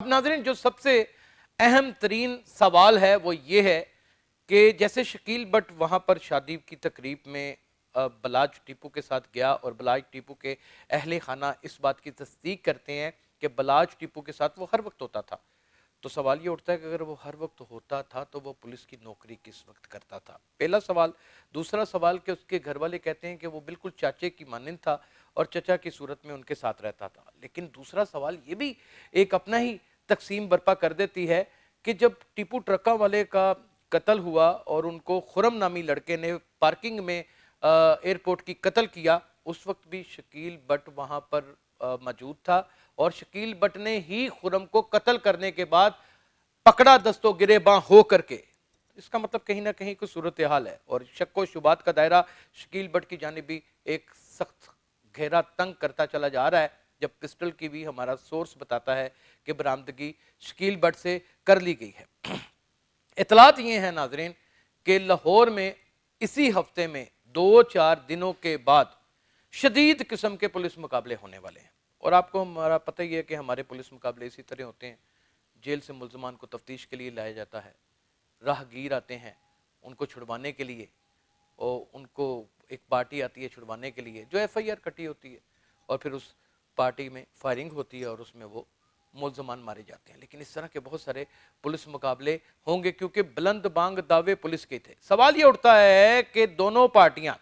नाज़रीन, जो सबसे अहम तरीन सवाल है वो ये है कि जैसे शकील बट वहाँ पर शादी की तकरीब में बलाज टीपू के साथ गया और बलाज टीपू के अहले खाना इस बात की तस्दीक करते हैं कि बलाज टीपू के साथ वो हर वक्त होता था। तो सवाल ये उठता है कि अगर वो हर वक्त होता था तो वो पुलिस की नौकरी किस वक्त करता था। पहला सवाल। दूसरा सवाल कि उसके घर वाले कहते हैं कि वो बिल्कुल चाचे की मानंद था और चचा की सूरत में उनके साथ रहता था। लेकिन दूसरा सवाल ये भी एक अपना ही तकसीम बर्पा कर देती है कि जब टीपू ट्रका वाले का कत्ल हुआ और उनको खुरम नामी लड़के ने पार्किंग में एयरपोर्ट की कत्ल किया, उस वक्त भी शकील बट वहां पर मौजूद था और शकील बट ने ही खुरम को कत्ल करने के बाद पकड़ा दस्तों गिरेबां हो करके। इसका मतलब कहीं ना कहीं कोई सूरत हाल है और शक व शुबात का दायरा शकील बट की जानिब भी एक सख्त घेरा तंग करता चला जा रहा है, जब पिस्टल की भी हमारा सोर्स बताता है कि बरामदगी शकील बट से कर ली गई है। इतलात ये है नाजरीन कि लाहौर में इसी हफ्ते में 2-4 दिनों के बाद शदीद किस्म के पुलिस मुकाबले होने वाले हैं और आपको हमारा पता ही है कि हमारे पुलिस मुकाबले इसी तरह होते हैं। जेल से मुल्ज़मान को तफ्तीश के लिए लाया जाता है, राहगीर आते हैं उनको छुड़वाने के लिए और उनको एक पार्टी आती है छुड़वाने के लिए जो FIR कटी होती है और फिर उस पार्टी में फायरिंग होती है और उसमें वो मुल्ज़मान मारे जाते हैं। लेकिन इस तरह के बहुत सारे पुलिस मुकाबले होंगे क्योंकि बुलंद बांग दावे पुलिस के थे। सवाल ये उठता है कि दोनों पार्टियां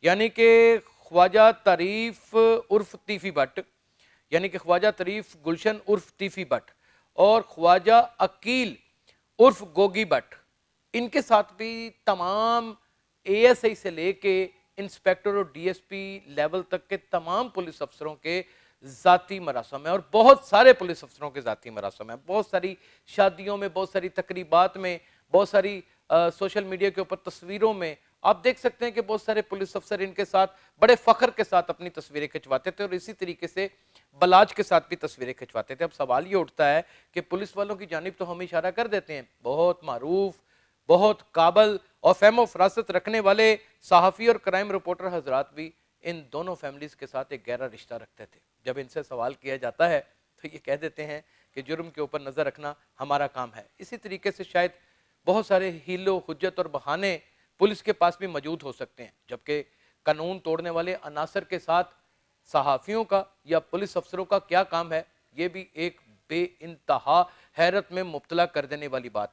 यानी कि ख्वाजा तारीफ उर्फ तीफी भट्ट यानी कि ख्वाजा तारीफ गुलशन उर्फ तीफी भट्ट और ख्वाजा अकील उर्फ गोगी भट्ट, इनके साथ भी तमाम ASI से लेके इंस्पेक्टर और DSP लेवल तक के तमाम पुलिस अफसरों के ज़ाती मरासम है और बहुत सारे पुलिस अफसरों के ज़ाती मरासम है। बहुत सारी शादियों में, बहुत सारी तकरीबात में, बहुत सारी सोशल मीडिया के ऊपर तस्वीरों में आप देख सकते हैं कि बहुत सारे पुलिस अफसर इनके साथ बड़े फख्र के साथ अपनी तस्वीरें खिंचवाते थे और इसी तरीके से बलाज के साथ भी तस्वीरें खिंचवाते थे। अब सवाल ये उठता है कि पुलिस वालों की जानिब तो हम इशारा कर देते हैं, बहुत मारूफ, बहुत काबल और फहम फरासत रखने वाले सहाफ़ी और क्राइम रिपोर्टर हजरात भी इन दोनों फैमिलीज़ के साथ एक गहरा रिश्ता रखते थे। जब इनसे सवाल किया जाता है तो ये कह देते हैं कि जुर्म के ऊपर नज़र रखना हमारा काम है। इसी तरीके से शायद बहुत सारे हीलो हुज्जत और बहाने पुलिस के पास भी मौजूद हो सकते हैं, जबकि कानून तोड़ने वाले अनासर के साथ सहाफ़ियों का या पुलिस अफसरों का क्या काम है, ये भी एक बेइंतहा हैरत में मुब्तला कर देने वाली बात है।